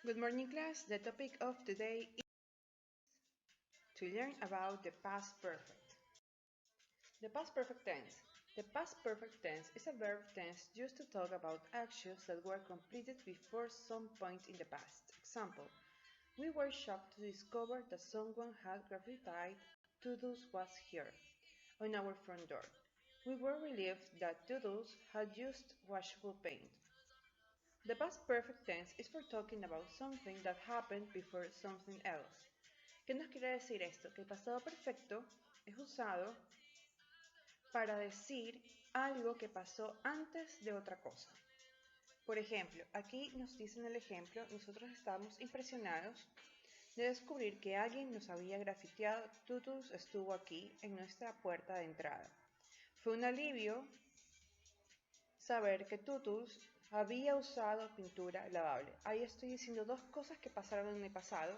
Good morning, class. The topic of today is to learn about the past perfect. The past perfect tense. The past perfect tense is a verb tense used to talk about actions that were completed before some point in the past. Example, we were shocked to discover that someone had graffitied Toodles was here on our front door. We were relieved that Toodles had used washable paint. The past perfect tense is for talking about something that happened before something else. ¿Qué nos quiere decir esto? Que el pasado perfecto es usado para decir algo que pasó antes de otra cosa. Por ejemplo, aquí nos dicen el ejemplo, nosotros estábamos impresionados de descubrir que alguien nos había grafiteado Tutus estuvo aquí en nuestra puerta de entrada. Fue un alivio saber que Tutus había usado pintura lavable. Ahí estoy diciendo dos cosas que pasaron en el pasado.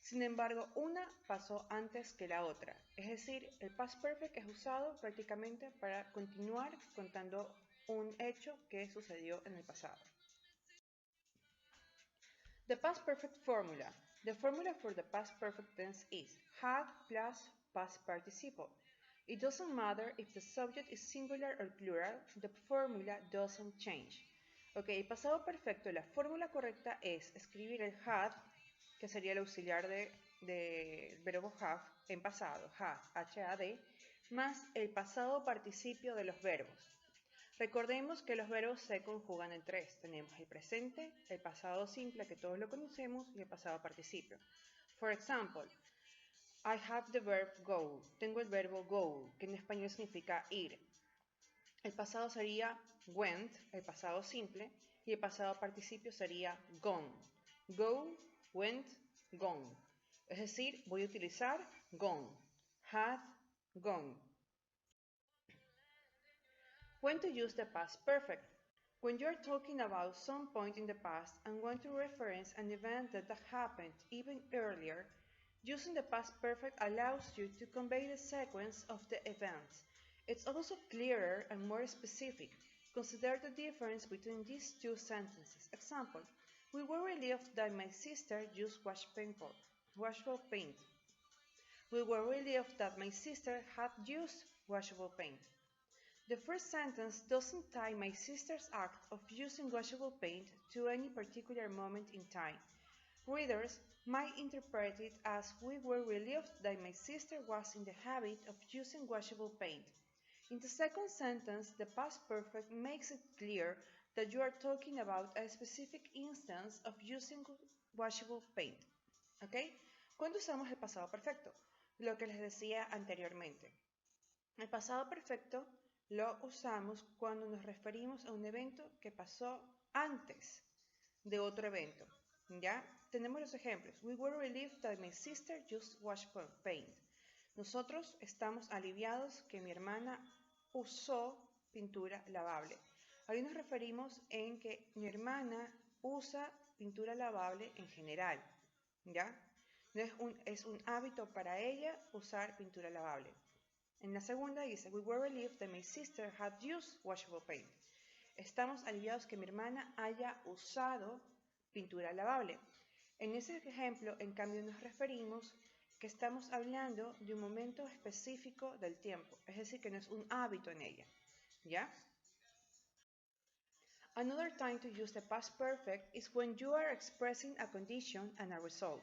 Sin embargo, una pasó antes que la otra, es decir, el past perfect es usado prácticamente para continuar contando un hecho que sucedió en el pasado. The past perfect formula. The formula for the past perfect tense is had plus past participle. It doesn't matter if the subject is singular or plural, the formula doesn't change. Ok, el pasado perfecto, la fórmula correcta es escribir el had, que sería el auxiliar del verbo have en pasado, had, H-A-D, más el pasado participio de los verbos. Recordemos que los verbos se conjugan en tres. Tenemos el presente, el pasado simple, que todos lo conocemos, y el pasado participio. For example, I have the verb go. Tengo el verbo go, que en español significa ir. El pasado sería went, el pasado simple, y el pasado participio sería gone. Go, went, gone. Es decir, voy a utilizar gone. Had, gone. When to use the past perfect. When you are talking about some point in the past and want to reference an event that happened even earlier, using the past perfect allows you to convey the sequence of the events. It's also clearer and more specific. Consider the difference between these two sentences. Example, we were relieved that my sister used washable paint. We were relieved that my sister had used washable paint. The first sentence doesn't tie my sister's act of using washable paint to any particular moment in time. Readers might interpret it as we were relieved that my sister was in the habit of using washable paint. In the second sentence, the past perfect makes it clear that you are talking about a specific instance of using washable paint. ¿Ok? ¿Cuándo usamos el pasado perfecto? Lo que les decía anteriormente. El pasado perfecto lo usamos cuando nos referimos a un evento que pasó antes de otro evento. ¿Ya? Tenemos los ejemplos. We were relieved that my sister used washable paint. Nosotros estamos aliviados que mi hermana usó pintura lavable. Ahí nos referimos en que mi hermana usa pintura lavable en general. ¿Ya? No es un hábito para ella usar pintura lavable. En la segunda dice, we were relieved that my sister had used washable paint. Estamos aliviados que mi hermana haya usado pintura lavable. En ese ejemplo, en cambio, nos referimos que estamos hablando de un momento específico del tiempo, es decir, que no es un hábito en ella. ¿Ya? Another time to use the past perfect is when you are expressing a condition and a result.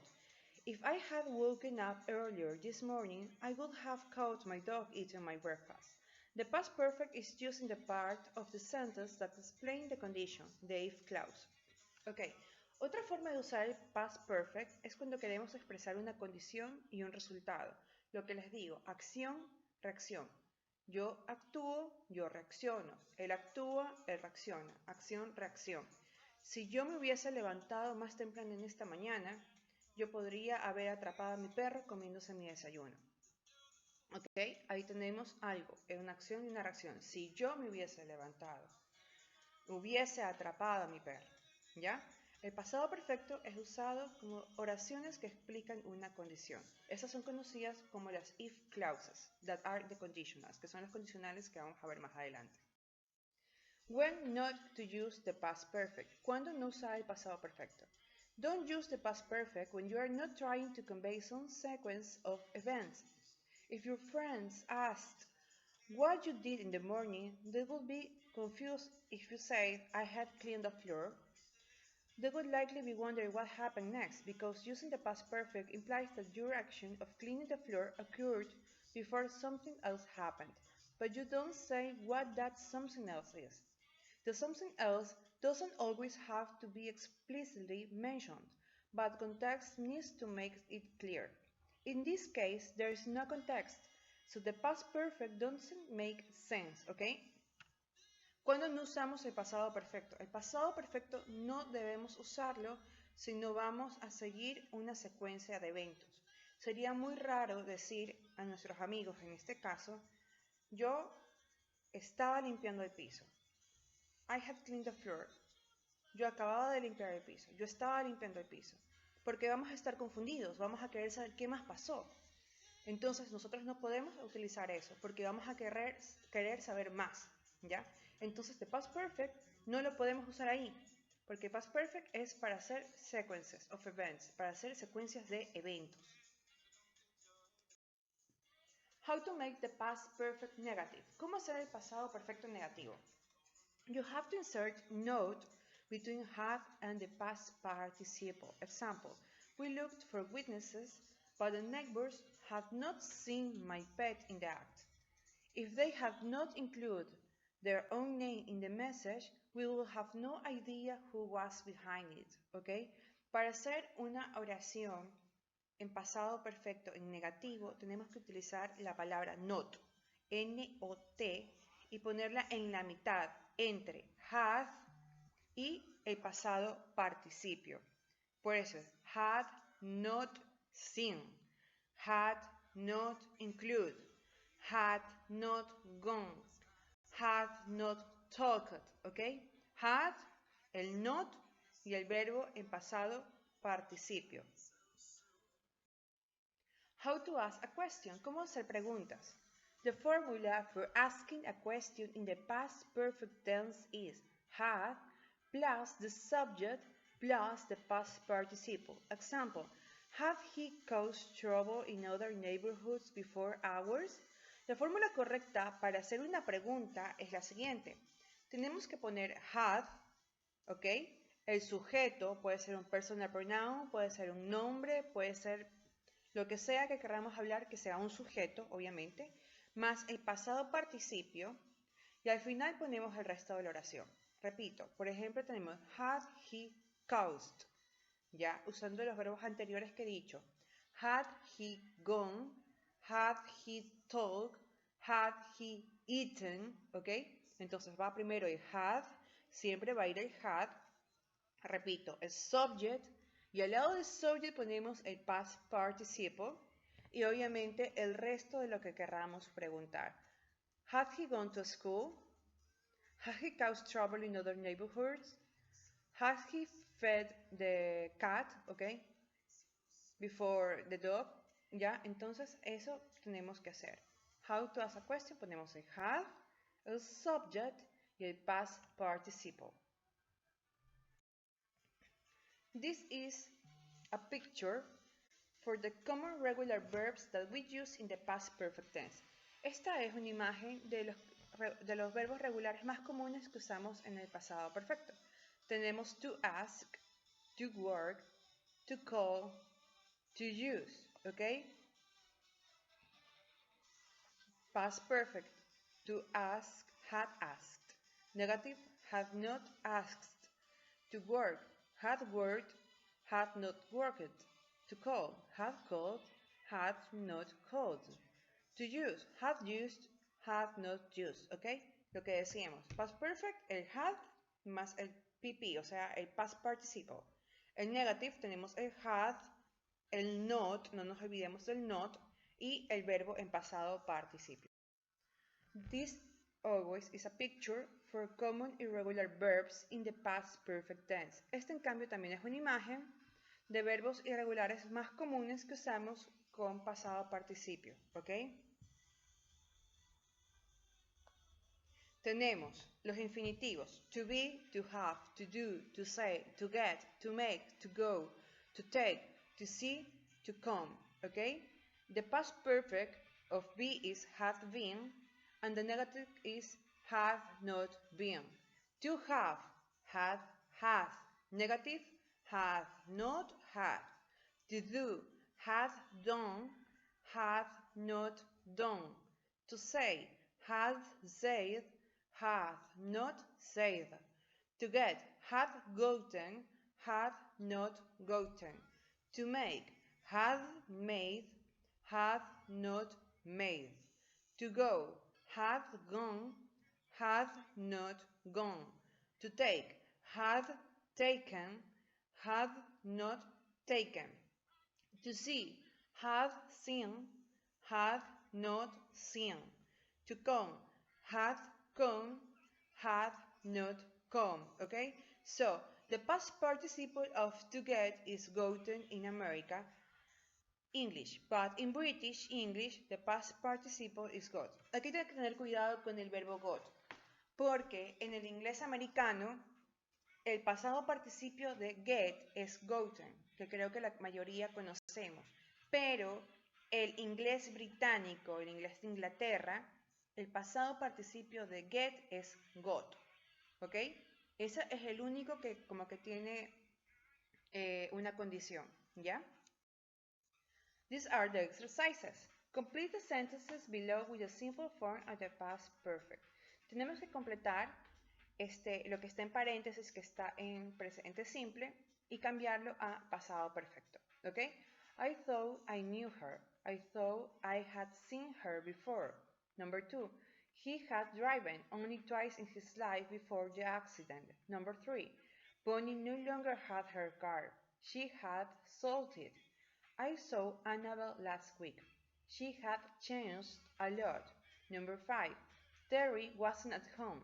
If I had woken up earlier this morning, I would have caught my dog eating my breakfast. The past perfect is used in the part of the sentence that explains the condition, the if clause. Ok, otra forma de usar el past perfect es cuando queremos expresar una condición y un resultado. Lo que les digo, acción, reacción. Yo actúo, yo reacciono. Él actúa, él reacciona. Acción, reacción. Si yo me hubiese levantado más temprano en esta mañana, yo podría haber atrapado a mi perro comiéndose mi desayuno. ¿Ok? Ahí tenemos algo, es una acción y una reacción. Si yo me hubiese levantado, hubiese atrapado a mi perro, ¿ya? El pasado perfecto es usado como oraciones que explican una condición. Esas son conocidas como las if clauses, that are the conditionals, que son las condicionales que vamos a ver más adelante. When not to use the past perfect. ¿Cuándo no usar el pasado perfecto? Don't use the past perfect when you are not trying to convey some sequence of events. If your friends asked what you did in the morning, they would be confused if you say, I had cleaned the floor. They would likely be wondering what happened next because using the past perfect implies that your action of cleaning the floor occurred before something else happened, but you don't say what that something else is. The something else doesn't always have to be explicitly mentioned, but context needs to make it clear. In this case, there is no context, so the past perfect doesn't make sense, ¿ok? ¿Cuándo no usamos el pasado perfecto? El pasado perfecto no debemos usarlo si no vamos a seguir una secuencia de eventos. Sería muy raro decir a nuestros amigos, en este caso, yo estaba limpiando el piso. I had cleaned the floor. Yo acababa de limpiar el piso. Yo estaba limpiando el piso. Porque vamos a estar confundidos, vamos a querer saber qué más pasó. Entonces nosotros no podemos utilizar eso porque vamos a querer saber más, ¿ya? Entonces the past perfect no lo podemos usar ahí porque past perfect es para hacer sequences of events, para hacer secuencias de eventos. How to make the past perfect negative. ¿Cómo hacer el pasado perfecto negativo? You have to insert note between had and the past participle. Example, we looked for witnesses, but the neighbors had not seen my pet in the act. If they had not included their own name in the message, we will have no idea who was behind it. ¿Ok? Para hacer una oración en pasado perfecto en negativo, tenemos que utilizar la palabra not, N-O-T, y ponerla en la mitad entre had y el pasado participio. Por eso, had not seen, had not include, had not gone, had not talked, ¿ok? Had, el not y el verbo en pasado participio. How to ask a question. ¿Cómo hacer preguntas? The formula for asking a question in the past perfect tense is had plus the subject plus the past participle. Example, had he caused trouble in other neighborhoods before ours? La fórmula correcta para hacer una pregunta es la siguiente. Tenemos que poner had, ¿ok? El sujeto puede ser un personal pronoun, puede ser un nombre, puede ser lo que sea que queramos hablar que sea un sujeto, obviamente, más el pasado participio y al final ponemos el resto de la oración. Repito, por ejemplo tenemos had he caused, ya usando los verbos anteriores que he dicho. Had he gone, had he talked, had he eaten, ¿ok? Entonces va primero el had, siempre va a ir el had, repito, el subject, y al lado del subject ponemos el past participle y obviamente el resto de lo que querramos preguntar. Had he gone to school? Had he caused trouble in other neighborhoods? Had he fed the cat? Okay. Before the dog. Ya, entonces eso tenemos que hacer. How to ask a question, ponemos el had, el subject y el past participle. This is a picture for the common regular verbs that we use in the past perfect tense. Esta es una imagen de los verbos regulares más comunes que usamos en el pasado perfecto. Tenemos to ask, to work, to call, to use, ¿ok? Past perfect, to ask, had asked. Negative, had not asked. To work, had worked, had not worked. To call, had called, had not called. To use, had used, had not used, ¿ok? Lo que decíamos, past perfect, el had más el PP, o sea, el past participle. El negative tenemos el had, el not, no nos olvidemos del not, y el verbo en pasado participio. This always is a picture for common irregular verbs in the past perfect tense. Este en cambio también es una imagen de verbos irregulares más comunes que usamos con pasado participio, ¿ok? Tenemos los infinitivos to be, to have, to do, to say, to get, to make, to go, to take, to see, to come, okay? The past perfect of be is had been, and the negative is had not been. To have, had, hath. Negative, hath not had. To do, had done, hath not done. To say, hath said, hath not said. To get, hath gotten, hath not gotten. To make, hath made, hath not made. To go, hath gone, hath not gone. To take, hath taken, hath not taken. To see, hath seen, hath not seen. To come, hath come, hath not come. Okay? So, the past participle of to get is gotten in America, English, but in British English, the past participle is got. Aquí tienes que tener cuidado con el verbo got, porque en el inglés americano, el pasado participio de get es gotten, que creo que la mayoría conocemos, pero el inglés británico, el inglés de Inglaterra, el pasado participio de get es got, ¿ok? Ese es el único que como que tiene una condición, ¿ya? These are the exercises. Complete the sentences below with a simple form of the past perfect. Tenemos que completar lo que está en paréntesis, que está en presente simple, y cambiarlo a pasado perfecto. ¿Ok? I thought I knew her. I thought I had seen her before. Number 2. He had driven only twice in his life before the accident. Number 3. Bonnie no longer had her car. She had sold it. I saw Annabelle last week. She had changed a lot. Number 5. Terry wasn't at home.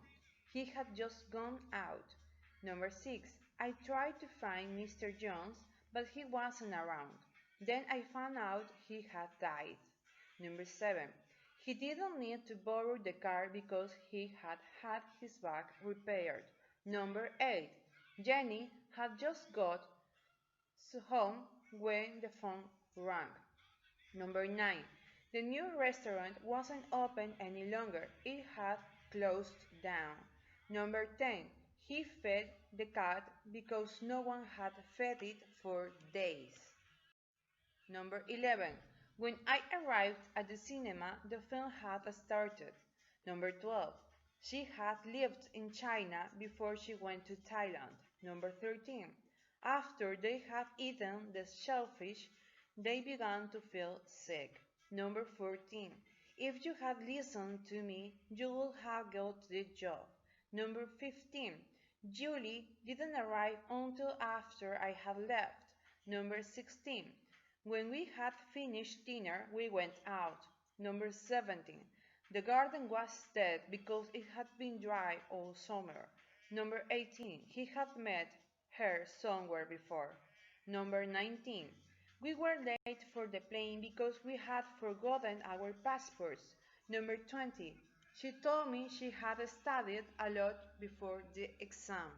He had just gone out. Number 6. I tried to find Mr. Jones, but he wasn't around. Then I found out he had died. Number 7. He didn't need to borrow the car because he had had his bag repaired. Number 8. Jenny had just got home when the phone rang. Number 9. The new restaurant wasn't open any longer. It had closed down. Number 10. He fed the cat because no one had fed it for days. Number 11. When I arrived at the cinema, the film had started. Number 12. She had lived in China before she went to Thailand. Number 13. After they had eaten the shellfish, they began to feel sick. Number 14. If you had listened to me, you would have got the job. Number 15. Julie didn't arrive until after I had left. Number 16. When we had finished dinner, we went out. Number 17. The garden was dead because it had been dry all summer. Number 18. He had met her somewhere before. Number 19. We were late for the plane because we had forgotten our passports. Number 20. She told me she had studied a lot before the exam.